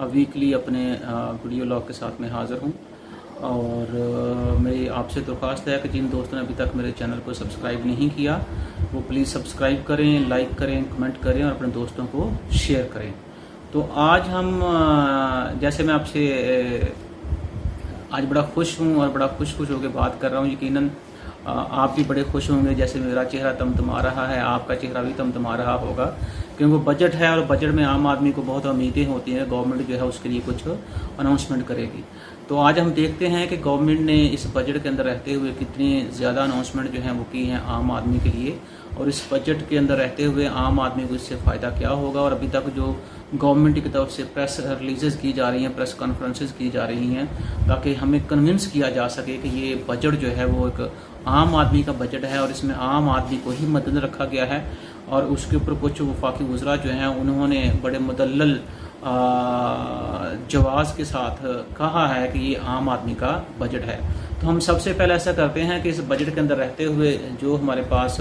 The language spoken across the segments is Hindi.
वीकली अपने वीडियो लॉग के साथ मैं हाज़िर हूँ। और मेरी आपसे दरख्वास्त है कि जिन दोस्तों ने अभी तक मेरे चैनल को सब्सक्राइब नहीं किया वो प्लीज़ सब्सक्राइब करें, लाइक करें, कमेंट करें और अपने दोस्तों को शेयर करें। तो आज हम जैसे मैं आपसे आज बड़ा खुश हूँ और बड़ा खुश होकर बात कर रहा हूँ। यकीनन आप भी बड़े खुश होंगे, जैसे मेरा चेहरा तमतमा रहा है, आपका चेहरा भी तमतमा रहा होगा, क्योंकि बजट है और बजट में आम आदमी को बहुत उम्मीदें होती हैं। गवर्नमेंट जो है उसके लिए कुछ अनाउंसमेंट करेगी। तो आज हम देखते हैं कि गवर्नमेंट ने इस बजट के अंदर रहते हुए कितनी ज़्यादा अनाउंसमेंट जो है वो की हैं आम आदमी के लिए, और इस बजट के अंदर रहते हुए आम आदमी को इससे फ़ायदा क्या होगा। और अभी तक जो गवर्नमेंट की तरफ से प्रेस रिलीजेस की जा रही हैं, प्रेस कॉन्फ्रेंसेस की जा रही हैं, ताकि हमें कन्विंस किया जा सके कि ये बजट जो है वो एक आम आदमी का बजट है और इसमें आम आदमी को ही मद्देनजर रखा गया है। और उसके ऊपर कुछ वफाकी वज़रा जो हैं उन्होंने बड़े मुदल्लल जवाज़ के साथ कहा है कि ये आम आदमी का बजट है। तो हम सबसे पहले ऐसा करते हैं कि इस बजट के अंदर रहते हुए जो हमारे पास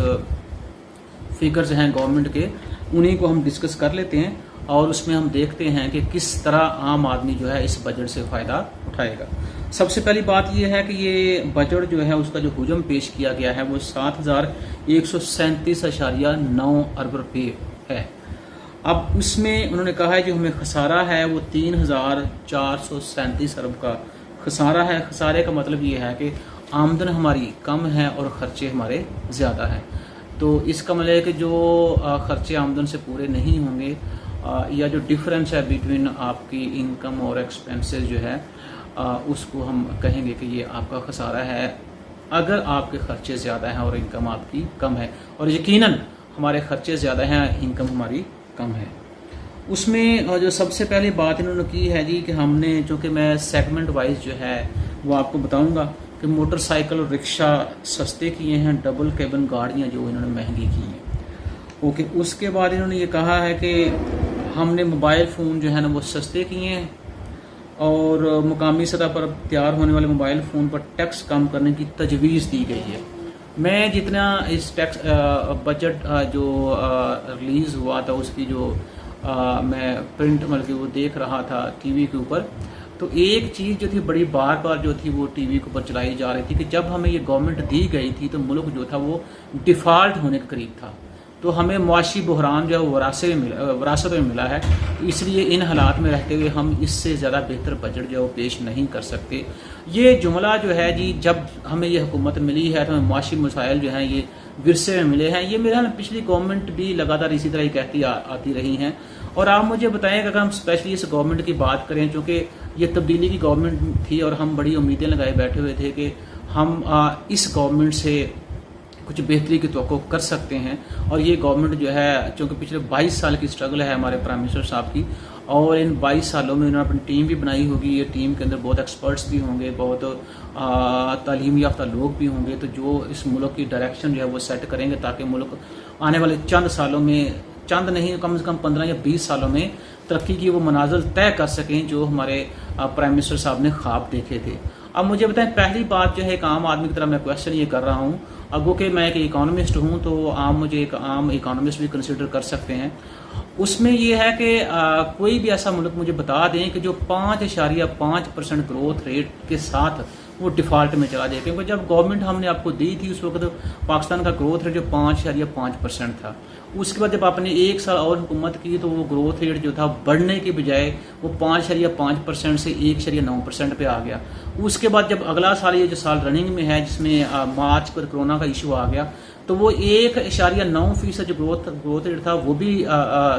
फिगर्स हैं गवर्नमेंट के, उन्हीं को हम डिस्कस कर लेते हैं और उसमें हम देखते हैं कि किस तरह आम आदमी जो है इस बजट से फ़ायदा उठाएगा। सबसे पहली बात यह है कि ये बजट जो है उसका जो हुजम पेश किया गया है वो 7,137.9 अरब रुपये है। अब उसमें उन्होंने कहा है जो हमें खसारा है वो 3,437 अरब का खसारा है। खसारे का मतलब ये है कि आमदन हमारी कम है और ख़र्चे हमारे ज़्यादा हैं। तो इसका मतलब है कि जो ख़र्चे आमदन से पूरे नहीं होंगे या जो डिफरेंस है बिटवीन आपकी इनकम और एक्सपेंसेस जो है उसको हम कहेंगे कि ये आपका खसारा है, अगर आपके ख़र्चे ज़्यादा हैं और इनकम आपकी कम है। और यकीनन हमारे ख़र्चे ज़्यादा हैं, इनकम हमारी कम है। उसमें जो सबसे पहली बात इन्होंने की है जी कि हमने, चूँकि मैं सेगमेंट वाइज जो है वो आपको बताऊंगा कि मोटरसाइकिल और रिक्शा सस्ते किए हैं, डबल केबिन गाड़ियाँ जो इन्होंने महंगी की हैं। ओके, उसके बाद इन्होंने ये कहा है कि हमने मोबाइल फ़ोन जो है ना वो सस्ते किए हैं और मुकामी सतह पर तैयार होने वाले मोबाइल फ़ोन पर टैक्स कम करने की तजवीज़ दी गई है। मैं जितना इस टैक्स बजट जो रिलीज़ हुआ था उसकी जो मैं प्रिंट मतलब वो देख रहा था टीवी के ऊपर, तो एक चीज़ जो थी बड़ी बार बार जो थी वो टीवी के ऊपर चलाई जा रही थी कि जब हमें ये गवर्नमेंट दी गई थी तो मुल्क जो था वो डिफ़ॉल्ट होने के करीब था। तो हमें मुआशी बहरान जो है वो विरासत में मिला है। तो इसलिए इन हालात में रहते हुए हम इससे ज़्यादा बेहतर बजट जो है वो पेश नहीं कर सकते। ये जुमला जो है जी, जब हमें ये हुकूमत मिली है तो हमें मुआशी मसाइल जो हैं ये विरसे में मिले हैं। ये मेरे ख्याल पिछली गवर्नमेंट भी लगातार इसी तरह ही कहती आती रही हैं। और आप मुझे बताएं कि अगर हम स्पेशली इस गवर्नमेंट की बात करें, चूँकि ये तब्दीली की गवर्नमेंट थी और हम बड़ी उम्मीदें लगाए बैठे हुए थे कि हम इस गवर्नमेंट से कुछ बेहतरी की तवक्को कर सकते हैं। और ये गवर्नमेंट जो है, चूँकि पिछले 22 साल की स्ट्रगल है हमारे प्राइम मिनिस्टर साहब की, और इन 22 सालों में उन्होंने अपनी टीम भी बनाई होगी। ये टीम के अंदर बहुत एक्सपर्ट्स भी होंगे, बहुत तालीम याफ्ता लोग भी होंगे, तो जो इस मुल्क की डायरेक्शन जो है वो सेट करेंगे ताकि मुल्क आने वाले चंद सालों में, चंद नहीं कम से कम 15 या 20 सालों में तरक्की की वो मनाजिल तय कर सकें जो हमारे प्राइम मिनिस्टर साहब ने ख्वाब देखे थे। अब मुझे बताएं, पहली बात जो है एक आम आदमी की तरह मैं क्वेश्चन ये कर रहा हूँ, अगो कि मैं एक इकोनॉमिस्ट हूँ तो आप मुझे एक आम इकोनॉमिस्ट भी कंसिडर कर सकते हैं। उसमें ये है कि कोई भी ऐसा मुल्क मुझे बता दें कि जो 5.5% ग्रोथ रेट के साथ वो डिफ़ॉल्ट में चला जाए, क्योंकि जब गवर्नमेंट हमने आपको दी थी उस वक्त पाकिस्तान का ग्रोथ रेट जो 5.5% था। उसके बाद जब आपने एक साल और हुकूमत की तो वो ग्रोथ रेट जो था बढ़ने के बजाय वो 5.5% से 1.9% पे आ गया। उसके बाद जब अगला साल, ये जो साल रनिंग में है जिसमें मार्च पर कोरोना का इशू आ गया, तो वो 1.9% जो ग्रोथ रेट था वो भी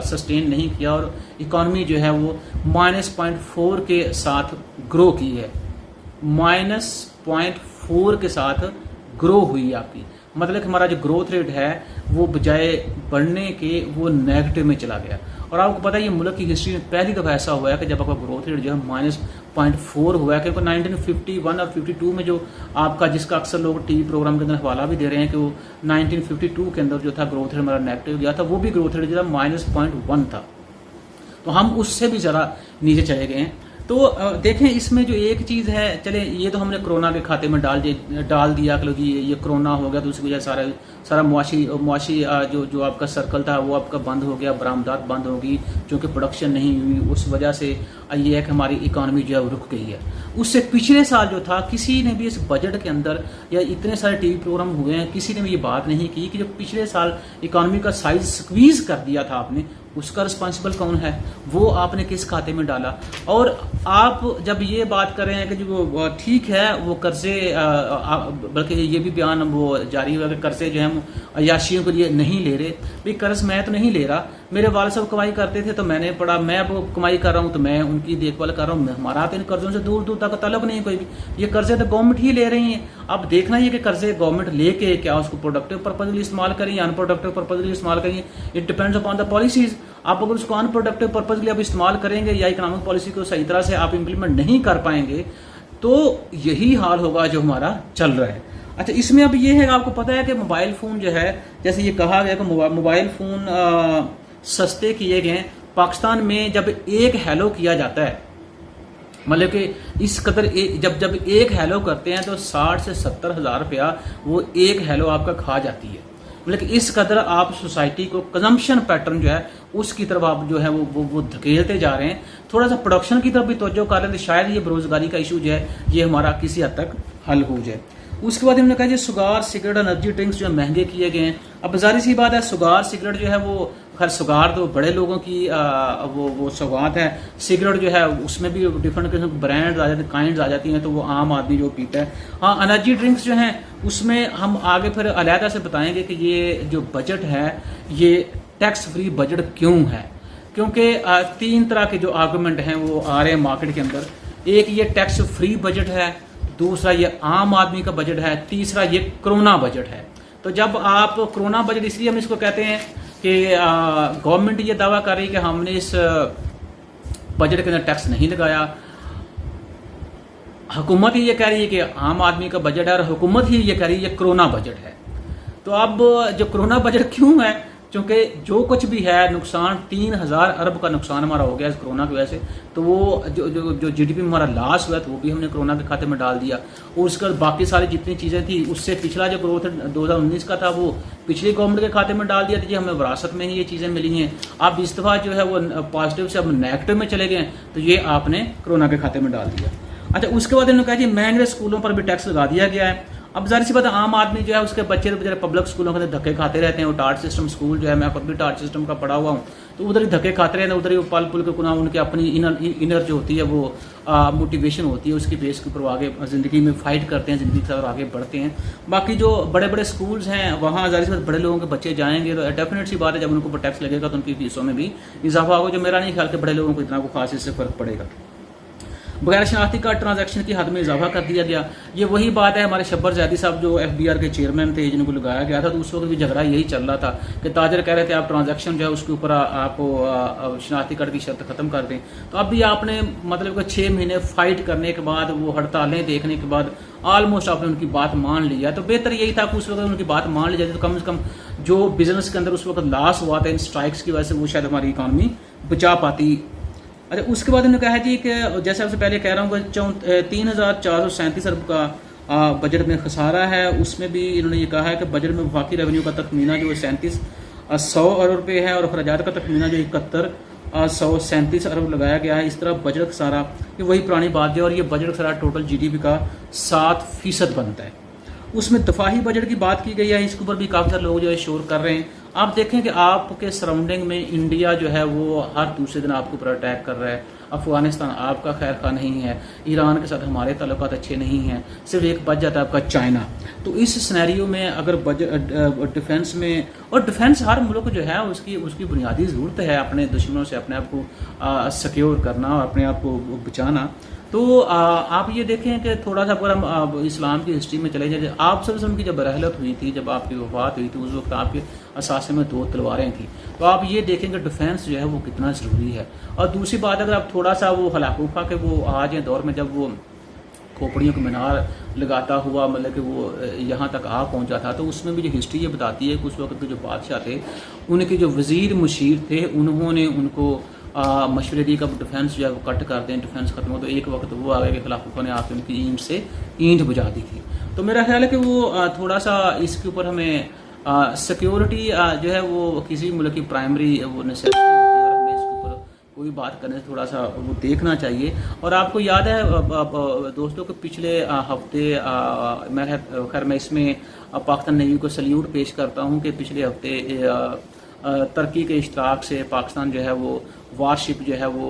सस्टेन नहीं किया और इकॉनमी जो है वो -0.4 के साथ ग्रो की है। -0.4 के साथ ग्रो हुई आपकी, मतलब कि हमारा जो ग्रोथ रेट है वो बजाय बढ़ने के वो नेगेटिव में चला गया। और आपको पता है ये मुल्क की हिस्ट्री में पहली दफ़ा ऐसा हुआ है कि जब आपका ग्रोथ रेट जो है -0.4 हुआ है, क्योंकि 1951 और 52 में जो आपका, जिसका अक्सर लोग टीवी प्रोग्राम के अंदर हवाला भी दे रहे हैं कि वो 1952 के अंदर जो था ग्रोथ रेट हमारा नेगेटिव गया था, वो भी ग्रोथ रेट जो था -0.1 था। तो हम उससे भी ज़रा नीचे चले गए हैं। तो देखें इसमें जो एक चीज़ है, चले ये तो हमने कोरोना के खाते में डाल दिया कि ये कोरोना हो गया तो उसकी वजह सारा सारा मुआशी जो जो आपका सर्कल था वो आपका बंद हो गया, बरामदात बंद होगी क्योंकि प्रोडक्शन नहीं हुई, उस वजह से ये है कि हमारी इकानमी जो है वो रुक गई है। उससे पिछले साल जो था, किसी ने भी इस बजट के अंदर, या इतने सारे टीवी प्रोग्राम हुए हैं, किसी ने भी ये बात नहीं की कि जो पिछले साल इकानमी का साइज स्क्वीज कर दिया था आपने, उसका रिस्पॉन्सिबल कौन है, वो आपने किस खाते में डाला। और आप जब ये बात कर रहे हैं कि जो ठीक है वो कर्जे, बल्कि ये भी बयान वो जारी हुआ कि कर्जे जो हैं अयाशियों के लिए नहीं ले रहे। भाई कर्ज मैं तो नहीं ले रहा, मेरे वाले साहब कमाई करते थे तो मैंने पढ़ा, मैं अब कमाई कर रहा हूँ तो मैं उनकी देखभाल कर रहा हूँ। हमारा तो इन कर्जों से दूर दूर तक ताल्लुक नहीं है कोई भी, ये कर्जे तो गवर्नमेंट ही ले रही है। अब देखना ही है कि कर्जे गवर्नमेंट लेके क्या उसको प्रोडक्टिव पर्पज लिए इस्तेमाल करें या अनप्रोडक्टिव पर्पज लिए इस्तेमाल करें, it depends upon the policies. आप अगर उसको अनप्रोडक्टिव पर्पज के लिए आप इस्तेमाल करेंगे या इकोनॉमिक पॉलिसी को सही तरह से आप इंप्लीमेंट नहीं कर पाएंगे तो यही हाल होगा जो हमारा चल रहा है। अच्छा, इसमें अब ये है, आपको पता है कि मोबाइल फ़ोन जो है, जैसे ये कहा गया कि मोबाइल फ़ोन सस्ते किए गए। पाकिस्तान में जब एक हेलो किया जाता है, मतलब कि इस कदर जब एक हेलो करते हैं तो 60 से 70 हज़ार रुपया वो एक हेलो आपका खा जाती है। मतलब कि इस कदर आप सोसाइटी को कंजम्पशन पैटर्न जो है उसकी तरफ आप जो है वो धकेलते जा रहे हैं। थोड़ा सा प्रोडक्शन की तरफ भी तवज्जो कर लें तो शायद ये बेरोजगारी का इशू जो है ये हमारा किसी हद तक हल हो जाए। उसके बाद हमने कहा जी सुगार, सिगरेट, एनर्जी ड्रिंक्स जो है महंगे किए गए हैं। अब जाहिर सी बात है, सुगार सिगरेट जो है वो, खैर सुगार तो बड़े लोगों की वो सौगात है। सिगरेट जो है उसमें भी डिफरेंट किस्म के ब्रांड्स आ जाते हैं, काइंड्स आ जाती हैं, तो वो आम आदमी जो पीता है। हाँ, एनर्जी ड्रिंक्स जो हैं उसमें हम आगे फिर अलहदा से बताएंगे कि ये जो बजट है ये टैक्स फ्री बजट क्यों है। क्योंकि 3 तरह के जो आर्गूमेंट हैं वो आ रहे हैं मार्केट के अंदर। एक ये टैक्स फ्री बजट है, दूसरा ये आम आदमी का बजट है, तीसरा ये कोरोना बजट है। तो जब आप कोरोना बजट, इसलिए हम इसको कहते हैं कि गवर्नमेंट ये दावा कर रही है कि हमने इस बजट के अंदर टैक्स नहीं लगाया। हुकूमत ही ये कह रही है कि आम आदमी का बजट है और हुकूमत ही ये कह रही है ये कोरोना बजट है। तो अब जो कोरोना बजट क्यों है, क्योंकि जो कुछ भी है नुकसान, 3000 अरब का नुकसान हमारा हो गया इस कोरोना की वजह से। तो वो जो जीडीपी में हमारा लॉस हुआ तो वो भी हमने कोरोना के खाते में डाल दिया। और उसके बाद बाकी सारी जितनी चीज़ें थी उससे पिछला जो ग्रोथ 2019 का था वो पिछली गवर्नमेंट के खाते में डाल दिया था। हमें विरासत में ही ये चीज़ें मिली हैं। अब इस दफ़ा जो है वो पॉजिटिव से अब नेगेटिव में चले गए, तो ये आपने कोरोना के खाते में डाल दिया। अच्छा, उसके बाद इन्होंने कहा जी महंगे स्कूलों पर भी टैक्स लगा दिया गया है। अब जाहिर सी बात है, आम आदमी जो है उसके बच्चे तो बेचारे पब्लिक स्कूलों के अंदर धक्के खाते रहते हैं। वो टार्ट सिस्टम स्कूल जो है, मैं खुद भी टार्ट सिस्टम का पढ़ा हुआ हूँ, तो उधर ही धक्के खाते रहते हैं, उधर ही पल पुल के गुना उनकी अपनी इनर जो होती है वो मोटिवेशन होती है, उसकी बेस के ऊपर आगे ज़िंदगी में फाइट करते हैं, ज़िंदगी के साथ आगे बढ़ते हैं। बाकी जो बड़े बड़े स्कूल्स हैं वहाँ जाहिर सी बात बड़े लोगों के बच्चे जाएंगे तो डेफिनेट सी बात है जब उनको ऊपर टैक्स लगेगा तो उनकी फीसों में भी इजाफा होगा, जो मेरा नहीं ख्याल कि बड़े लोगों को इतना को खास इससे फ़र्क पड़ेगा। बगैर शनाख्ती कार्ड ट्रांजैक्शन की हद में इजाफा कर दिया गया। ये वही बात है, हमारे शब्बर जैदी साहब जो FBR के चेयरमैन थे जिनको लगाया गया था, तो उस वक्त भी झगड़ा यही चल रहा था कि ताजर कह रहे थे आप ट्रांजैक्शन जो है उसके ऊपर आपको शनाख्ती कार्ड की शर्त खत्म कर दें। तो अब भी आपने मतलब कि 6 महीने फाइट करने के बाद, वो हड़तालें देखने के बाद ऑलमोस्ट आपने उनकी बात मान लिया। तो बेहतर यही था कि उस वक्त उनकी बात मान ली जाती तो कम से कम जो बिजनेस के अंदर उस वक्त लॉस हुआ था इन स्ट्राइक्स की वजह से वो शायद हमारी इकानमी बचा पाती। अच्छा, उसके बाद उन्होंने कहा है जी कि जैसे आपसे पहले कह रहा हूँ कि 3437 अरब का बजट में खसारा है। उसमें भी इन्होंने ये कहा है कि बजट में वफाकी रेवेन्यू का तखमीना जो 3700 अरब रुपये है और अखराजात का तखमीना जो 7137 अरब लगाया गया है। इस तरह बजट खसारा ये वही पुरानी बात है और ये बजट खसारा टोटल GDP का 7% बनता है। उसमें दफाही बजट की बात की गई है, इसके ऊपर भी काफ़ी सारे लोग जो है शोर कर रहे हैं। आप देखें कि आपके सराउंडिंग में इंडिया जो है वो हर दूसरे दिन आपके ऊपर अटैक कर रहा है। अफगानिस्तान आपका खैर खा नहीं है, ईरान के साथ हमारे ताल्लुकात अच्छे नहीं हैं, सिर्फ एक बच जाता है आपका चाइना। तो इस सिनेरियो में अगर बजट डिफेंस में, और डिफेंस हर मुल्क जो है उसकी बुनियादी ज़रूरत है अपने दुश्मनों से अपने आप को सिक्योर करना और अपने आप को बचाना। तो आप ये देखें कि थोड़ा सा अगर हम इस्लाम की हिस्ट्री में चले जाए, आप सब की जब रहलत हुई थी, जब आपकी वफात हुई थी, उस वक्त आपके असासे में 2 तलवारें थी। तो आप ये देखें कि डिफेंस जो है वो कितना ज़रूरी है। और दूसरी बात, अगर आप थोड़ा सा वो हलाकूफा के वो आज के दौर में जब वो खोपड़ियों को मीनार लगाता हुआ मतलब कि वो यहाँ तक आ पहुँचा था, तो उसमें भी जो हिस्ट्री ये बताती है कि उस वक्त के जो बादशाह थे उनके जो वज़ीर मुशीर थे उन्होंने उनको मशवरे दी का डिफेंस जो है वो कट कर दें, डिफेंस खत्म हो। तो एक वक्त वो आ गए कि खिलाफों ने आके उनकी ईंट से ईंट बुझा दी थी। तो मेरा ख्याल है कि वो थोड़ा सा इसके ऊपर हमें सिक्योरिटी जो है वो किसी मुल्क की प्राइमरी वो नेसेसिटी होती है, और हमें इसके ऊपर कोई बात करने से थोड़ा सा वो देखना चाहिए। और आपको याद है दोस्तों को पिछले हफ्ते मैं इसमें पाकिस्तान नेवी को सल्यूट पेश करता हूँ कि पिछले हफ्ते तुर्की के इश्तराक से पाकिस्तान जो है वो वारशिप जो है वो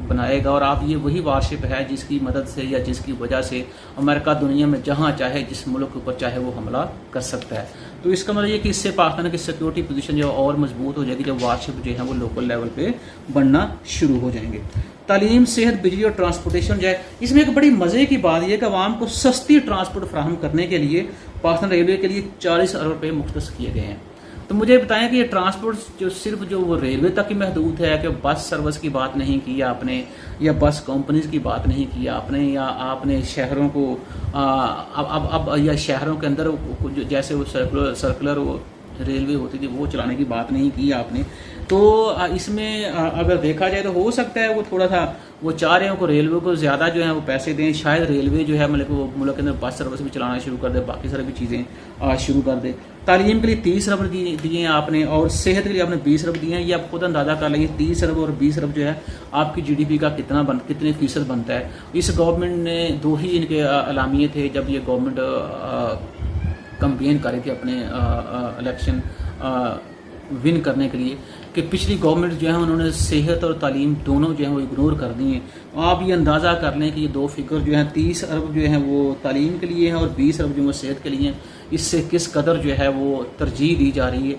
बनाएगा, और आप ये वही वारशिप है जिसकी मदद से या जिसकी वजह से अमेरिका दुनिया में जहाँ चाहे जिस मुल्क के ऊपर चाहे वो हमला कर सकता है। तो इसका मतलब ये कि इससे पाकिस्तान की सिक्योरिटी पोजीशन जो और मजबूत हो जाएगी जब वारशिप जो है वो लोकल लेवल पे बनना शुरू हो जाएंगे। तालीम, सेहत, बिजली और ट्रांसपोर्टेशन जो है, इसमें एक बड़ी मज़े की बात यह कि आवाम को सस्ती ट्रांसपोर्ट फराहम करने के लिए पाकिस्तान रेलवे के लिए 40 अरब रुपये मुख्तस किए गए हैं। तो मुझे बताएं कि ये ट्रांसपोर्ट जो सिर्फ जो वो रेलवे तक ही महदूद है, कि बस सर्विस की बात नहीं की आपने, या बस कंपनीज की बात नहीं की आपने, या आपने शहरों को अब या शहरों के अंदर जैसे वो सर्कुलर वो रेलवे होती थी वो चलाने की बात नहीं की आपने। तो इसमें अगर देखा जाए तो हो सकता है वो थोड़ा सा वो चाह रहे हो को रेलवे को ज़्यादा जो है वो पैसे दें, शायद रेलवे जो है मतलब वो मुल्क के अंदर बस सर्विस भी चलाना शुरू कर दे, बाकी सारी भी चीज़ें शुरू कर दे। तालीम के लिए 30 अरब दिए हैं आपने, और सेहत के लिए आपने 20 अरब दिए हैं। ये आप खुद अंदाज़ा कर लेंगे 30 अरब और 20 अरब जो है आपकी GDP का कितने फीसद बनता है। इस गवर्नमेंट ने दो ही इनके अलामिये थे जब ये गवर्नमेंट कंपेन कर रही थी अपने इलेक्शन विन करने के लिए, कि पिछली गवर्नमेंट जो है उन्होंने सेहत और तालीम दोनों जो है वो इग्नोर कर दी हैं। तो आप ये अंदाज़ा कर लें कि ये दो फिगर जो हैं 30 अरब जो है वो तालीम के लिए हैं और 20 अरब जो है सेहत के लिए हैं, इससे किस कदर जो है वो तरजीह दी जा रही है।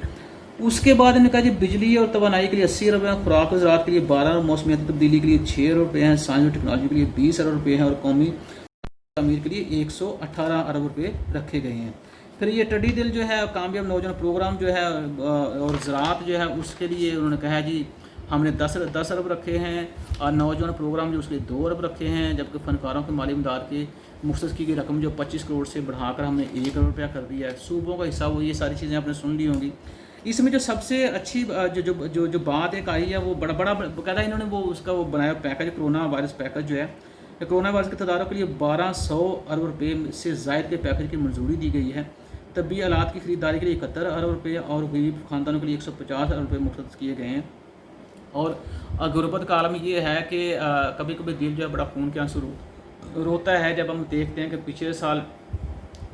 उसके बाद इन्होंने कहा जी बिजली और तवानाई के लिए 80 अरब है, खुराक और ज़राअत के लिए 12 अरब, मौसमियाती तब्दीली के लिए 6 अरब रुपये हैं, साइंस और टेक्नोलॉजी के लिए 20 अरब रुपये हैं, और कौमी तमीर के लिए 118 अरब रुपये रखे गए हैं। फिर ये टडी दिल जो है कामयाब नौजवान प्रोग्राम जो है और ज़राअत जो है उसके लिए उन्होंने कहा जी हमने 10 अरब रखे हैं, और नौजवान प्रोग्राम जो उसके 2 अरब रखे हैं, जबकि फनकारों के माली इमदाद के मुख्तस की गई रकम जो 25 करोड़ से बढ़ाकर हमने 1 अरब रुपया कर दिया है। सूबों का हिस्सा वो ये सारी चीज़ें आपने सुन ली होंगी। इसमें जो सबसे अच्छी जो बात एक आई है वो बड़ा कहता है इन्होंने वो उसका वो बनाया पैकेज, कोरोना वायरस पैकेज जो है, कोरोना वायरस के तदारुक के लिए 1200 अरब रुपये से ज़ायद के पैकेज की मंजूरी दी गई है। तबी आलात की खरीदारी के लिए 71 अरब रुपये और गरीब ख़ानदानों के लिए 150 अरब रुपये मुख्तस किए गए हैं। और गुरबत का आलम ये है कि कभी कभी दिल जो है बड़ा खून के आंसू रोता है जब हम देखते हैं कि पिछले साल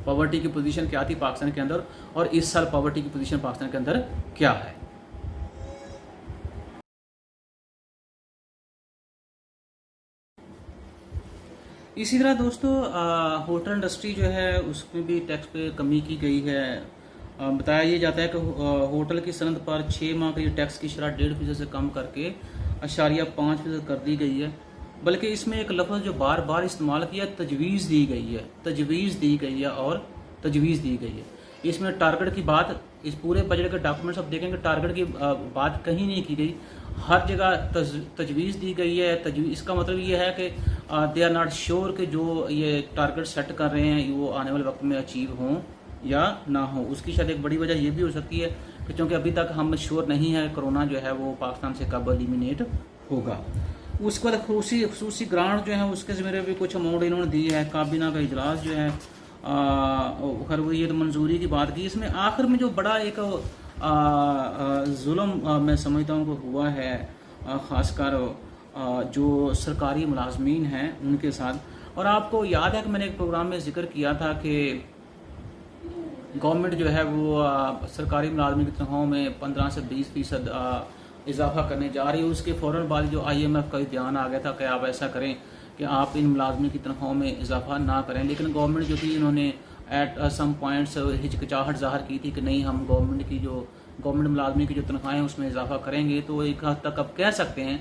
पॉवर्टी की पोजीशन क्या थी पाकिस्तान के अंदर, और इस साल पॉवर्टी की पोजीशन पाकिस्तान के अंदर क्या है। इसी तरह दोस्तों होटल इंडस्ट्री जो है उसमें भी टैक्स पे कमी की गई है। बताया ये जाता है कि होटल की सनद पर 6 माह के लिए टैक्स की शरह 1.5% से कम करके 0.5% कर दी गई है। बल्कि इसमें एक लफ्ज़ जो बार बार इस्तेमाल किया, तजवीज़ दी गई है, तजवीज़ दी गई है और तजवीज़ दी गई है। इसमें टारगेट की बात, इस पूरे बजट के डॉक्यूमेंट्स आप देखेंगे टारगेट की बात कहीं नहीं की गई, हर जगह तजवीज़ दी गई है। इसका मतलब ये है कि दे आर नॉट श्योर कि जो ये टारगेट सेट कर रहे हैं वो आने वाले वक्त में अचीव हों या ना हो। उसकी शायद एक बड़ी वजह ये भी हो सकती है कि चूँकि अभी तक हम श्योर नहीं है कोरोना जो है वो पाकिस्तान से कब एलिमिनेट होगा। उसके बाद खसूसी ग्रांट जो है उसके ज़िम्मे भी कुछ अमाउंट इन्होंने दी है। काबीना का इजलास जो है खैर वो ये तो मंजूरी की बात की। इसमें आखिर में जो बड़ा एक जुल्म मैं समझता हूँ को हुआ है ख़ासकर जो सरकारी मुलाजमीन हैं उनके साथ। और आपको याद है कि मैंने एक प्रोग्राम में जिक्र किया था कि गवर्नमेंट जो है वो सरकारी मुलाजमीन की तनख्वाहों में 15 से 20% इजाफा करने जा रही है। उसके फ़ौरन बाद जो IMF का ध्यान आ गया था कि आप ऐसा करें कि आप इन मुलाजमीन की तनख्वाहों में इजाफा ना करें, लेकिन गवर्नमेंट जो थी इन्होंने एट सम पॉइंट्स हिचकिचाहट ज़ाहिर की थी कि नहीं हम गवर्नमेंट मुलाजमीन की जो तनख्वाहें हैं उसमें इजाफा करेंगे। तो एक हद तक अब कह सकते हैं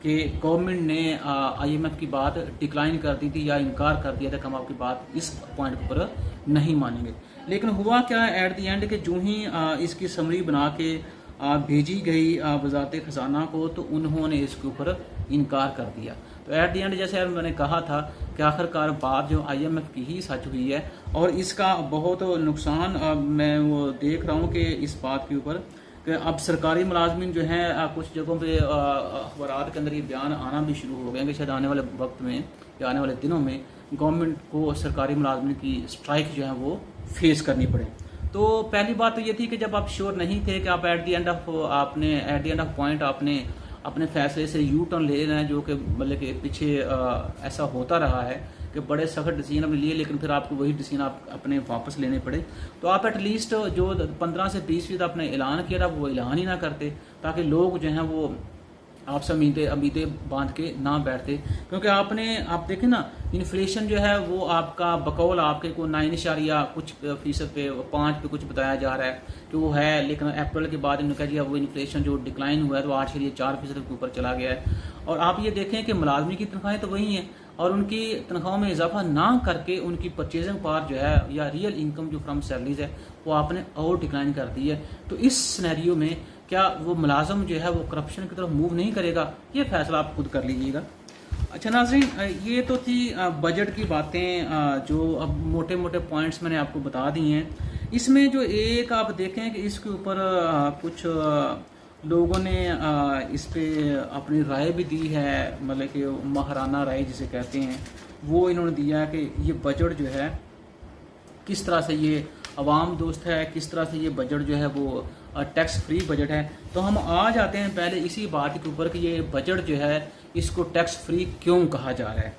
कि गवर्नमेंट ने IMF की बात डिक्लाइन कर दी थी या इनकार कर दिया था कि हम आपकी बात इस पॉइंट पर नहीं मानेंगे। लेकिन हुआ क्या एट दी एंड कि जो ही इसकी समरी बना के भेजी गई वजारत ख़जाना को तो उन्होंने इसके ऊपर इनकार कर दिया। तो एट दी एंड जैसे मैंने कहा था कि आखिरकार बात जो IMF की ही सच हुई है, और इसका बहुत नुकसान मैं वो देख रहा हूँ कि इस बात के ऊपर कि अब सरकारी मुलाजमीन जो हैं कुछ जगहों पे अखबारात के अंदर ये बयान आना भी शुरू हो गए कि शायद आने वाले वक्त में या आने वाले दिनों में गवर्नमेंट को सरकारी मुलाजमीन की स्ट्राइक जो है वो फेस करनी पड़े। तो पहली बात तो ये थी कि जब आप श्योर नहीं थे कि आप at the end of point आपने अपने फैसले से यू टर्न ले रहे हैं, जो कि मतलब कि पीछे ऐसा होता रहा है कि बड़े सख्त डिसीजन आपने लिए लेकिन फिर आपको वही डिसीजन आप अपने वापस लेने पड़े। तो आप एटलीस्ट जो 15 से 20% आपने ऐलान किया था वो ऐलान ही ना करते, ताकि लोग जो हैं वो आपसे उम्मीदें बांध के ना बैठते। क्योंकि आप देखें ना, इन्फ्लेशन जो है वो आपका बकौल आपके को 9 कुछ फीसद पे 5 पे कुछ बताया जा रहा है कि वो है, लेकिन अप्रैल के बाद इन्होंने कहा जी वो इन्फ्लेशन जो डिक्लाइन हुआ है तो आज के लिए 4% के ऊपर चला गया है। और आप ये देखें कि मुलाजमी की तनख्वाहें तो वही हैं और उनकी तनख्वाहों में इजाफा ना करके उनकी परचेजिंग पावर जो है या रियल इनकम जो फ्रॉम सैलरीज है वो आपने और डिक्लाइन कर दी है। तो इस सिनेरियो में क्या वो मुलाजम जो है वो करप्शन की तरफ मूव नहीं करेगा? ये फैसला आप खुद कर लीजिएगा। अच्छा नाज़रीन, ये तो थी बजट की बातें, जो अब मोटे मोटे पॉइंट्स मैंने आपको बता दिए हैं। इसमें जो एक आप देखें कि इसके ऊपर कुछ लोगों ने इस पे अपनी राय भी दी है, मतलब कि महाराना राय जिसे कहते हैं, वो इन्होंने दिया है कि ये बजट जो है किस तरह से ये अवाम दोस्त है, किस तरह से ये बजट जो है वो टैक्स फ्री बजट है। तो हम आ जाते हैं पहले इसी बात के ऊपर कि ये बजट जो है इसको टैक्स फ्री क्यों कहा जा रहा है।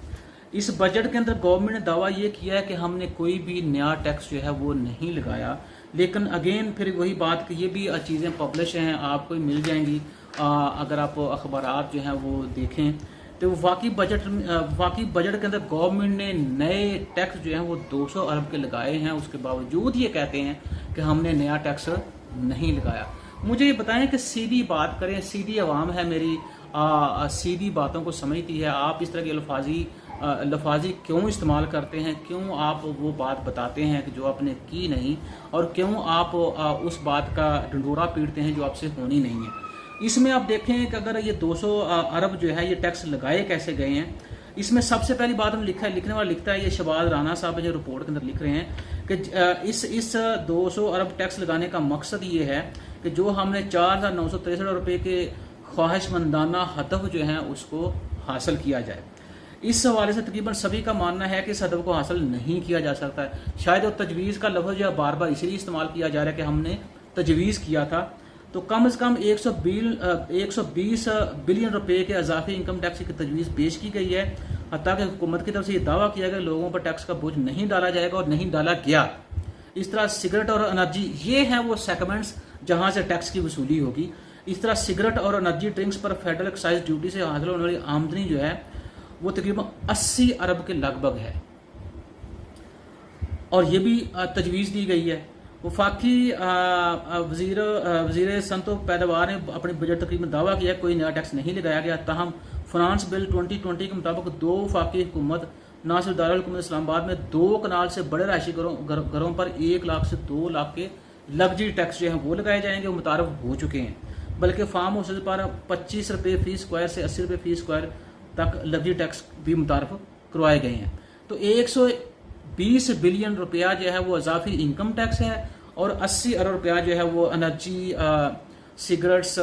इस बजट के अंदर गवर्नमेंट ने दावा ये किया है कि हमने कोई भी नया टैक्स जो है वो नहीं लगाया, लेकिन अगेन फिर वही बात कि ये भी चीज़ें पब्लिश हैं, आपको मिल जाएंगी अगर आप अखबारात जो हैं वो देखें। तो वाकई बजट के अंदर गवर्नमेंट ने नए टैक्स जो हैं वो 200 अरब के लगाए हैं, उसके बावजूद ये कहते हैं कि हमने नया टैक्स नहीं लगाया। मुझे ये बताएं कि सीधी बात करें, सीधी आवाम है मेरी, सीधी बातों को समझती है। आप इस तरह की लफाजी क्यों इस्तेमाल करते हैं, क्यों आप वो बात बताते हैं कि जो आपने की नहीं, और क्यों आप उस बात का ढंढोरा पीटते हैं जो आपसे होनी नहीं है। इसमें आप देखें कि अगर ये 200 अरब जो है ये टैक्स लगाए कैसे गए हैं, इसमें सबसे पहली बात हम लिखने वाला लिखता है, ये शहबाज राना साहब जो रिपोर्ट के अंदर लिख रहे हैं कि इस 200 अरब टैक्स लगाने का मकसद ये है कि जो हमने 4,963 रुपये के ख्वाहिशमंदाना हदफ जो हैं उसको हासिल किया जाए। इस हवाले से तकरीबन सभी का मानना है कि इस हदफ को हासिल नहीं किया जा सकता है। शायद वो तजवीज़ का लफ्ज़ जो बार बार इसलिए इस्तेमाल किया जा रहा है कि हमने तजवीज़ किया था। तो कम से कम 120 बिलियन रुपए के इजाफी इनकम टैक्स की तजवीज़ पेश की गई है। हत्ता कि हुकूमत की तरफ से ये दावा किया गया लोगों पर टैक्स का बोझ नहीं डाला जाएगा और नहीं डाला गया। इस तरह सिगरेट और एनर्जी, ये हैं वो सेगमेंट्स जहां से टैक्स की वसूली होगी। इस तरह सिगरेट और एनर्जी ड्रिंक्स पर फेडरल एक्साइज ड्यूटी से हासिल होने वाली आमदनी जो है वो तकरीबन 80 अरब के लगभग है, और ये भी तजवीज़ दी गई है। वफाकी वजीर सनतो पैदावार ने अपने बजट तकरीब में दावा किया कोई नया टैक्स नहीं लगाया गया। ताहम फाइनेंस बिल 2020 के मुताबिक 2 वफाकी हुकूमत ना सिर्फ दारुल इस्लामाबाद में 2 कनाल से बड़े राशि घरों पर 1 लाख से 2 लाख के लग्जरी टैक्स जो हैं वो लगाए जाएंगे, वो मुतारफ हो चुके हैं। बल्कि फार्म हाउसेज पर 25 रुपये फी स्क्वायर से 80 रुपये फी स्क्वायर तक लग्जरी टैक्स भी मुतारफ करवाए गए हैं। तो 120 बिलियन रुपया जो है वो इजाफी इनकम टैक्स है और 80 अरब रुपया जो है वो एनर्जी सिगरेट्स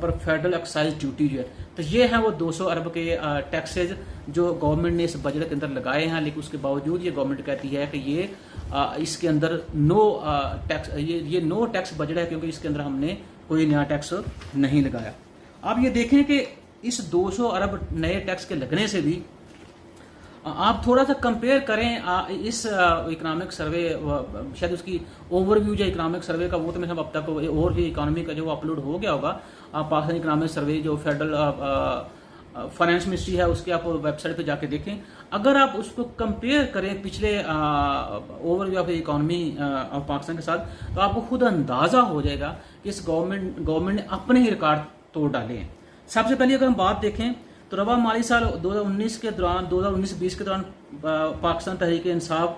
पर फेडरल एक्साइज ड्यूटी जो है। तो ये है वो 200 अरब के टैक्सेज जो गवर्नमेंट ने इस बजट के अंदर लगाए हैं, लेकिन उसके बावजूद ये गवर्नमेंट कहती है कि ये इसके अंदर नो टैक्स बजट है, क्योंकि इसके अंदर हमने कोई नया टैक्स नहीं लगाया। आप ये देखें कि इस 200 अरब नए टैक्स के लगने से भी आप थोड़ा सा कंपेयर करें इस इकोनॉमिक सर्वे, शायद उसकी ओवरव्यू जो इकोनॉमिक सर्वे का वो तो मेरे अब तक और भी इकोनॉमी का जो अपलोड हो गया होगा, पाकिस्तान इकोनॉमिक सर्वे जो फेडरल फाइनेंस मिनिस्ट्री है उसके आप वेबसाइट पे जाके देखें। अगर आप उसको कंपेयर करें पिछले overview of economy of Pakistan के साथ, तो आपको खुद अंदाजा हो जाएगा कि इस गवर्नमेंट ने अपने ही रिकॉर्ड तोड़ डाले हैं। सबसे पहले अगर हम बात देखें तो रवा माली साल 2019 के दौरान 2019-20 के दौरान पाकिस्तान तहरीक इंसाफ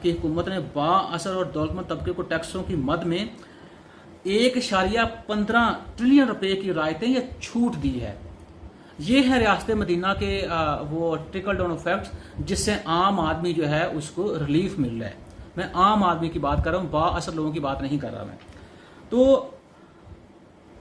की हुकूमत ने बाअसर और दौलतमंद तबके को टैक्सों की मद में 1.15 ट्रिलियन रुपए की रायतें या छूट दी है। ये है रियासत मदीना के वो ट्रिकल डाउन इफेक्ट्स, जिससे आम आदमी जो है उसको रिलीफ मिल रहा है। मैं आम आदमी की बात कर रहा हूँ, बाअसर लोगों की बात नहीं कर रहा मैं। तो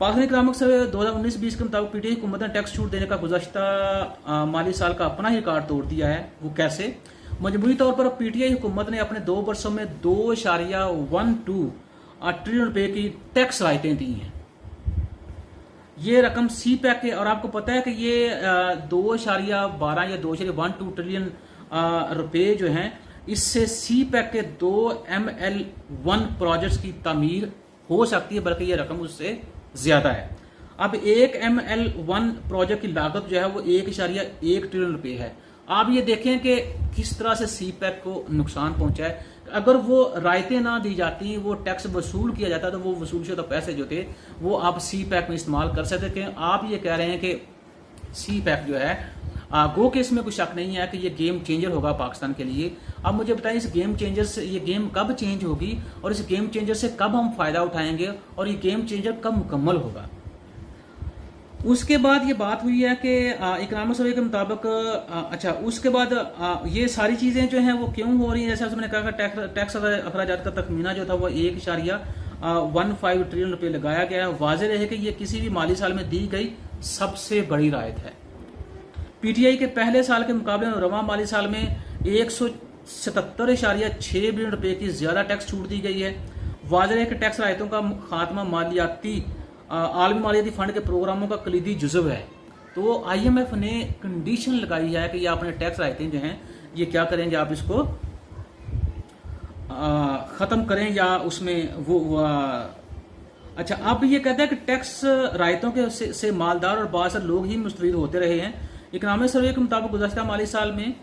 पाकिस्तान इकनॉमिक सर्वे 2019-20 के मुताबिक पीटीआई हुकूमत ने टैक्स छूट देने का गुज़श्ता माली साल का अपना ही रिकॉर्ड तोड़ दिया है। वो कैसे? मजबूरी तौर पर पीटीआई हुकूमत ने अपने 2 वर्षों में 2.12 ट्रिलियन रुपए की टैक्स राइटें दी हैं। ये रकम सी पैक के, और आपको पता है कि ये 2.12 या 2.12 ट्रिलियन रुपए जो हैं, इससे सी पैक के 2 ML1 प्रोजेक्ट्स की तामीर हो सकती है, बल्कि ये रकम उससे ज्यादा है। अब एक ML1 प्रोजेक्ट की लागत जो है वो 1.1 ट्रिलियन रुपए है। आप ये देखें कि किस तरह से सी पैक को नुकसान पहुंचा है। अगर वो रायतें ना दी जाती, वो टैक्स वसूल किया जाता, तो वो वसूल शुदा पैसे जो थे वो आप सी पैक में इस्तेमाल कर सकते थे। आप ये कह रहे हैं कि सी पैक जो है गो के इसमें कोई शक नहीं है कि ये गेम चेंजर होगा पाकिस्तान के लिए। अब मुझे बताएं, इस गेम चेंजर से ये गेम कब चेंज होगी और इस गेम चेंजर से कब हम फायदा उठाएंगे और ये गेम चेंजर कब मुकम्मल होगा। उसके बाद ये बात हुई है कि इकनॉमिक सर्वे के मुताबिक अच्छा, उसके बाद ये सारी चीजें जो हैं वो क्यों हो रही हैं। जैसे मैंने कहा कि टैक्स अखराजात का तखमीना जो था वो 1.15 ट्रिलियन रुपए लगाया गया है। वाज़ेह रहे कि ये किसी भी माली साल में दी गई सबसे बड़ी रायत है। पीटीआई के पहले साल के मुकाबले में रवां माली साल में 177.6 बिलियन रुपए की ज्यादा टैक्स छूट दी गई है। वाज़ेह है कि टैक्स रायतों का खात्मा आलमी मालियाती फंड के प्रोग्रामों का कलीदी जुज़व है। तो IMF ने कंडीशन लगाई है कि ये अपने टैक्स रायतें जो हैं ये क्या करेंगे, आप इसको खत्म करें या उसमें अच्छा, अब ये कहते हैं कि टैक्स रायतों के से मालदार और बासर लोग ही मुस्तफीद होते रहे हैं। इकनॉमिक सर्वे के मुताबिक गुज़श्ता माली साल में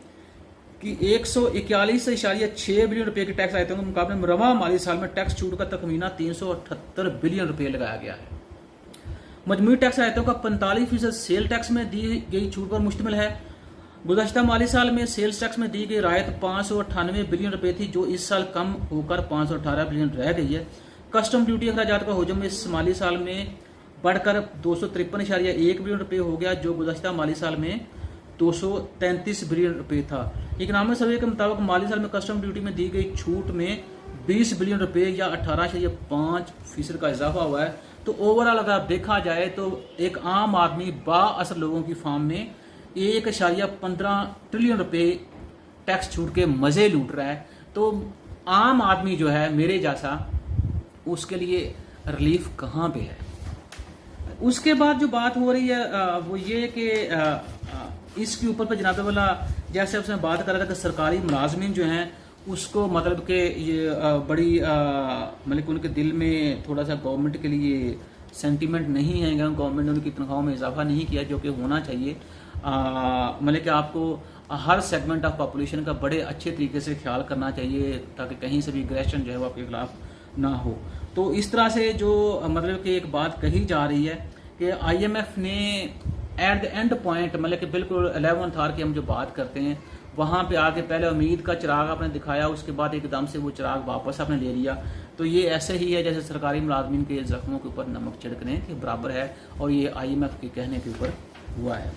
कि 141.6 बिलियन रुपए की टैक्स रायतों के मुकाबले में रवां माली साल में टैक्स छूट का तखमीना 378 बिलियन रुपए लगाया गया है। मजमूई टैक्स रायतों का 45% सेल टैक्स में दी गई छूट पर मुश्तमिल है। गुज़श्ता माली साल में सेल्स टैक्स में दी गई रायत 598 बिलियन रुपए थी, जो इस साल कम होकर 518 बिलियन रह गई है। कस्टम ड्यूटी अखराजात का हजम इस माली साल में बढ़कर 253.1 बिलियन रुपए हो गया, जो गुज़श्ता माली साल में 233 बिलियन रुपए था। इकनॉमिक सर्वे के मुताबिक माली साल में कस्टम ड्यूटी में दी गई छूट में 20 बिलियन रुपए या 18.5% का इजाफा हुआ है। तो ओवरऑल अगर आप देखा जाए तो एक आम आदमी बाअसर लोगों की फार्म में 1.15 ट्रिलियन रुपए टैक्स छूट के मजे लूट रहा है। तो आम आदमी जो है मेरे जैसा, उसके लिए रिलीफ कहाँ पे है। उसके बाद जो बात हो रही है वो ये कि इसके ऊपर पर जनाब वाला जैसे उसने बात कर रहा था कि सरकारी मुलाजमीन जो हैं उसको मतलब कि ये बड़ी मतलब उनके दिल में थोड़ा सा गवर्नमेंट के लिए सेंटीमेंट नहीं है। गवर्नमेंट ने उनकी तनख्वाहों में इजाफा नहीं किया जो कि होना चाहिए। मतलब कि आपको हर सेगमेंट ऑफ पॉपुलेशन का बड़े अच्छे तरीके से ख्याल करना चाहिए ताकि कहीं से भी एग्रेशन जो है वो आपके खिलाफ ना हो। तो इस तरह से जो मतलब कि एक बात कही जा रही है कि IMF ने एट द एंड पॉइंट मतलब कि बिल्कुल 11th आवर की हम जो बात करते हैं वहाँ पे आके पहले उम्मीद का चिराग आपने दिखाया, उसके बाद एकदम से वो चिराग वापस आपने ले लिया। तो ये ऐसे ही है जैसे सरकारी मुलाजमीन के जख्मों के ऊपर नमक छिड़कने के बराबर है, और ये IMF के कहने के ऊपर हुआ है।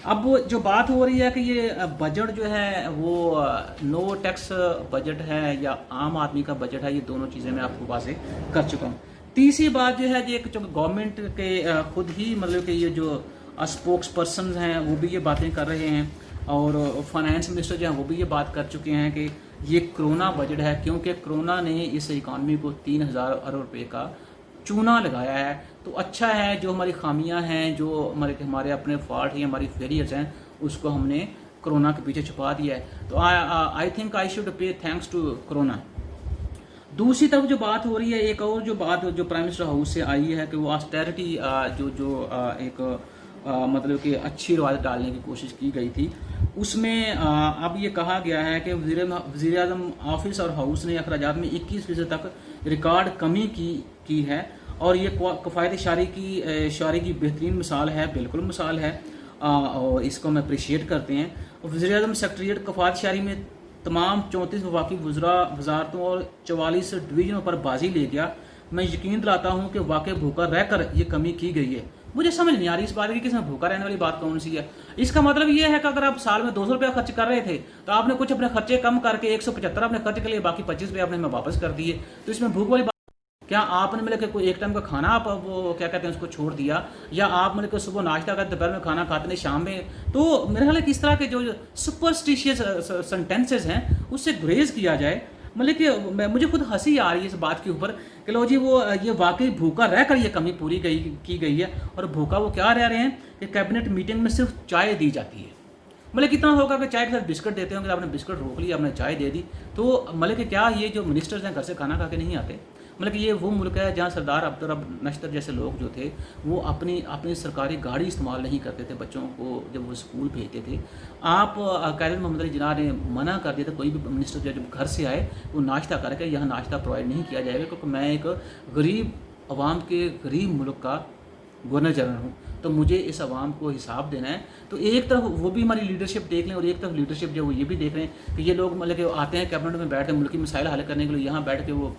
अब जो बात हो रही है कि ये बजट जो है वो नो टैक्स बजट है या आम आदमी का बजट है, ये दोनों चीज़ें मैं आपको वाज़ेह कर चुका हूँ। तीसरी बात जो है कि जो गवर्नमेंट के खुद ही मतलब कि ये जो स्पोक्स पर्सन हैं वो भी ये बातें कर रहे हैं, और फाइनेंस मिनिस्टर जो हैं वो भी ये बात कर चुके हैं कि ये कोरोना बजट है, क्योंकि कोरोना ने इस इकॉनमी को 3000 अरब रुपए का चूना लगाया है। तो अच्छा है, जो हमारी खामियां हैं, जो हमारे अपने फॉल्ट हैं, हमारी फेलियर्स हैं, उसको हमने कोरोना के पीछे छुपा दिया है। तो I think I should pay thanks to Corona. दूसरी तरफ जो बात हो रही है, एक और जो बात जो प्राइम मिनिस्टर हाउस से आई है कि वो ऑस्टेरिटी एक मतलब कि अच्छी रवायत डालने की कोशिश की गई थी, उसमें अब ये कहा गया है कि वज़ीर आज़म ऑफिस और हाउस ने अखराजात में 21% तक रिकॉर्ड कमी की है, और ये कफ़ायत शारी की बेहतरीन मिसाल है, बिल्कुल मिसाल है, और इसको हम अप्रिशिएट करते हैं। वज़ीर आज़म सेक्रेटरीट कफ़ायत शारी में तमाम 34 वफाकी वजारतों और 44 डिवीजनों पर बाजी ले गया। मैं यकीन दिलाता हूँ कि वाकई भूखा रहकर ये कमी की गई है। मुझे समझ नहीं आ रही इस बात की कि इसमें भूखा रहने वाली बात कौन सी है। इसका मतलब ये है कि अगर आप साल में 200 रुपया खर्च कर रहे थे तो आपने कुछ अपने खर्चे कम करके 175 आपने खर्च कर लिए, बाकी 25 रुपये आपने वापस कर दिए, तो इसमें भूख वाली क्या आपने मतलब कि कोई एक टाइम का खाना आप वो क्या कहते हैं उसको छोड़ दिया, या आप मतलब कि सुबह नाश्ता करते, दोपहर में खाना खाते नहीं, शाम में? तो मेरे ख्याल है कि इस तरह के जो सुपरस्टिशियस सेंटेंसेस हैं उससे गुरेज किया जाए। मतलब कि मुझे खुद हंसी आ रही है इस बात के ऊपर कि लो जी वो ये वाकई भूखा रहकर ये कमी पूरी की गई है, और भूखा वो क्या रह रहे हैं कि कैबिनेट मीटिंग में सिर्फ चाय दी जाती है। मतलब कितना होगा कि चाय के साथ बिस्किट देते होंगे, आपने बिस्किट रोक लिया, आपने चाय दे दी। तो मतलब कि क्या ये जो मिनिस्टर्स हैं घर से खाना खा के नहीं आते? मतलब कि ये वो मुल्क है जहाँ सरदार अब्दुल नश्तर जैसे लोग जो थे वो अपनी अपनी सरकारी गाड़ी इस्तेमाल नहीं करते थे बच्चों को जब वो स्कूल भेजते थे। आप कैरन मोहम्मद अली जिन्ना ने मना कर दिया था कोई भी मिनिस्टर जब घर से आए वो नाश्ता करके यहाँ नाश्ता प्रोवाइड नहीं किया जाएगा, क्योंकि मैं एक गरीब आवाम के गरीब मुल्क का गवर्नर जनरल हूँ, तो मुझे इस आवाम को हिसाब देना है। तो एक तरफ वो भी हमारी लीडरशिप देख लें, और एक तरफ लीडरशिप जो वो ये भी देख रहे हैं कि ये लोग मतलब कि आते हैं कैबिनेट में बैठते हैं मुल्की मसाइल हल करने के लिए, यहाँ बैठ के वो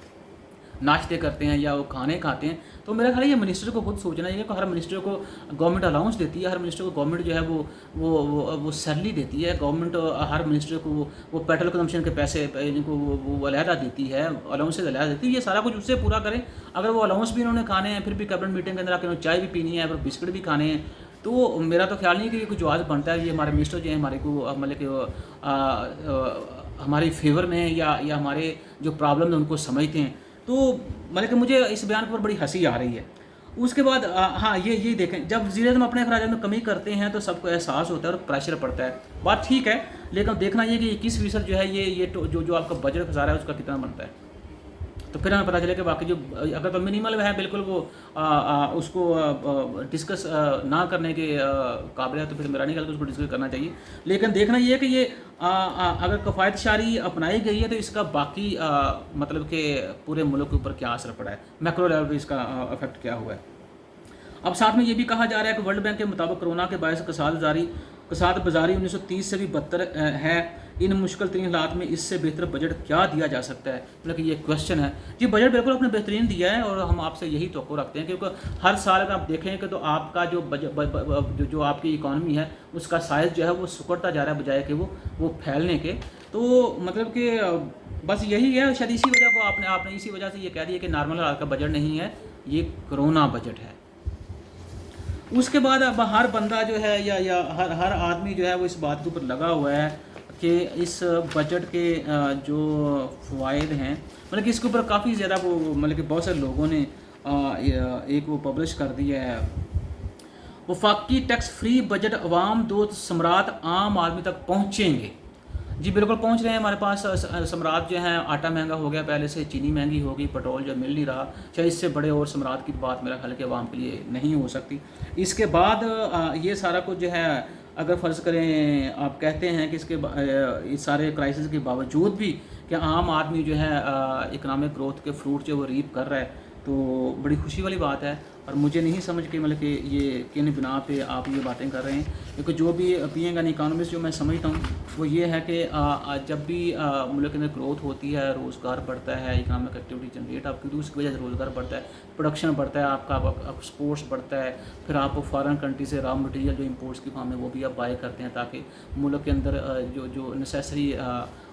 नाश्ते करते हैं या वो खाने खाते हैं। तो मेरा ख्याल है ये मिनिस्टर को खुद सोचना चाहिए कि हर मिनिस्टर को गवर्नमेंट अलाउंस देती है, हर मिनिस्टर को गवर्नमेंट जो है वो सैलरी देती है, गवर्नमेंट हर मिनिस्टर को वो पेट्रोल कंजम्पशन के पैसे इनको वो अलहदा देती है, अलाउंसेज अलहदा देती है। ये सारा कुछ उससे पूरा करें। अगर वो अलाउंस भी इन्होंने खाने हैं, फिर भी कैबिनेट मीटिंग के अंदर आकर चाय भी पीनी है, फिर बिस्किट भी खाने हैं, तो मेरा तो ख्याल नहीं कि ये कुछ जवाब बनता है। ये हमारे मिनिस्टर जो है हमारे को मतलब कि हमारे फेवर में है या हमारे जो प्रॉब्लम है उनको समझते हैं। तो मतलब कि मुझे इस बयान पर बड़ी हंसी आ रही है। उसके बाद हाँ ये देखें, जब वज़ीर-ए-आज़म अपने अखराजात में कमी करते हैं तो सबको एहसास होता है और प्रेशर पड़ता है, बात ठीक है। लेकिन देखना ये कि 21% जो है ये जो आपका बजट खसारा है उसका कितना बनता है। तो फिर हमें पता चले कि बाकी जो अगर तो मिनिमल है बिल्कुल वो उसको डिस्कस ना करने के काबिल है, तो फिर मेरा नहीं ख्याल कि उसको डिस्कस करना चाहिए। लेकिन देखना ये है कि ये अगर कफ़ायतशारी अपनाई गई है तो इसका बाकी मतलब कि पूरे मुल्क के ऊपर क्या असर पड़ा है, मैक्रो लेवल पर इसका इफेक्ट क्या हुआ है। अब साथ में ये भी कहा जा रहा है कि वर्ल्ड बैंक के मुताबिक कोरोना के बायस कसाद बाजारी 1930 से भी बदतर है। इन मुश्किल तरीन हालात में इससे बेहतर बजट क्या दिया जा सकता है, मतलब कि ये क्वेश्चन है जी। बजट बिल्कुल आपने बेहतरीन दिया है और हम आपसे यही तवक्को रखते हैं, क्योंकि हर साल अगर आप देखें कि तो आपका जो जो आपकी इकॉनमी है उसका साइज़ जो है वो सिकुड़ता जा रहा है बजाय कि वो फैलने के। तो मतलब कि बस यही है, शायद इसी वजह को आपने इसी वजह से ये कह दिया कि नॉर्मल हाल का बजट नहीं है, ये कोरोना बजट है। उसके बाद अब हर बंदा जो है या हर आदमी जो है वो इस बात के ऊपर लगा हुआ है कि इस बजट के जो फ़वाइद हैं, मतलब कि इसके ऊपर काफ़ी ज़्यादा वो मतलब कि बहुत सारे लोगों ने एक वो पब्लिश कर दिया है, वफाकी टैक्स फ्री बजट अवाम दोस्त सम्राट आम आदमी तक पहुँचेंगे। जी बिल्कुल पहुंच रहे हैं। हमारे पास सम्राट जो हैं, आटा महंगा हो गया, पहले से चीनी महंगी हो गई, पेट्रोल जो मिल नहीं रहा। चाहे इससे बड़े और सम्राट की बात मेरा ख्याल है कि आवाम के लिए नहीं हो सकती। इसके बाद ये सारा कुछ जो है अगर फ़र्ज़ करें आप कहते हैं कि इस सारे क्राइसिस के बावजूद भी कि आम आदमी जो है इकनॉमिक ग्रोथ के फ्रूट जो वो रीप कर रहा है, तो बड़ी खुशी वाली बात है। और मुझे नहीं समझ के मतलब कि ये किन बिना पे आप ये बातें कर रहे हैं, क्योंकि जो भी बीइंग एन इकोनॉमिस्ट जो मैं समझता हूँ वो ये है कि जब भी मुल्क के अंदर ग्रोथ होती है, रोज़गार बढ़ता है, इकनॉमिक एक्टिविटी जनरेट आपकी, तो उसकी वजह से रोज़गार बढ़ता है, प्रोडक्शन बढ़ता है, आपका एक्सपोर्ट्स बढ़ता है, फिर आप फॉरेन कंट्री से रॉ मटेरियल जो इंपोर्ट्स की फॉर्म में वो भी आप बाय करते हैं, ताकि मुल्क के अंदर जो नेसेसरी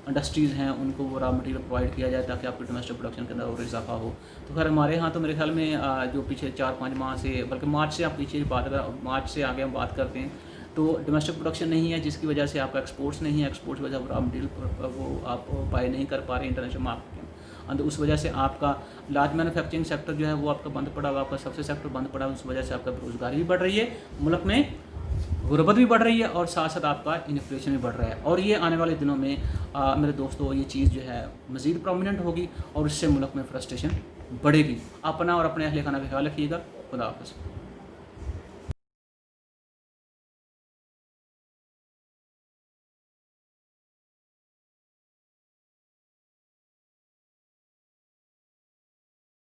इंडस्ट्रीज़ हैं उनको वो रॉ मटेरियल प्रोवाइड किया जाए, ताकि आपके डोमेस्टिक प्रोडक्शन के अंदर और इजाफा हो। तो खैर हमारे यहाँ तो मेरे ख्याल में जो पीछे 4-5 माह से, बल्कि मार्च से आप पीछे मार्च से आगे हम बात करते हैं, तो डोमेस्टिक प्रोडक्शन नहीं है, जिसकी वजह से आपका एक्सपोर्ट्स नहीं है, एक्सपोर्ट्स की वजह से रॉ मटेरियल वो आप बाय नहीं कर पा रहे इंटरनेशनल मार्केट में, और उस वजह से आपका लार्ज मैन्युफैक्चरिंग सेक्टर जो है वो आपका बंद पड़ा हुआ, आपका सबसे सेक्टर बंद पड़ा, उस वजह से आपका बेरोजगारी भी बढ़ रही है, मुल्क में गुर्बत भी बढ़ रही है, और साथ साथ आपका इन्फ्लेशन भी बढ़ रहा है। और ये आने वाले दिनों में मेरे दोस्तों ये चीज़ जो है मज़ीद प्रोमिनेंट होगी, और इससे मुल्क में फ्रस्ट्रेशन बढ़ेगी। अपना और अपने अहल खाना का ख्याल रखिएगा। खुदा हाफ़िज़।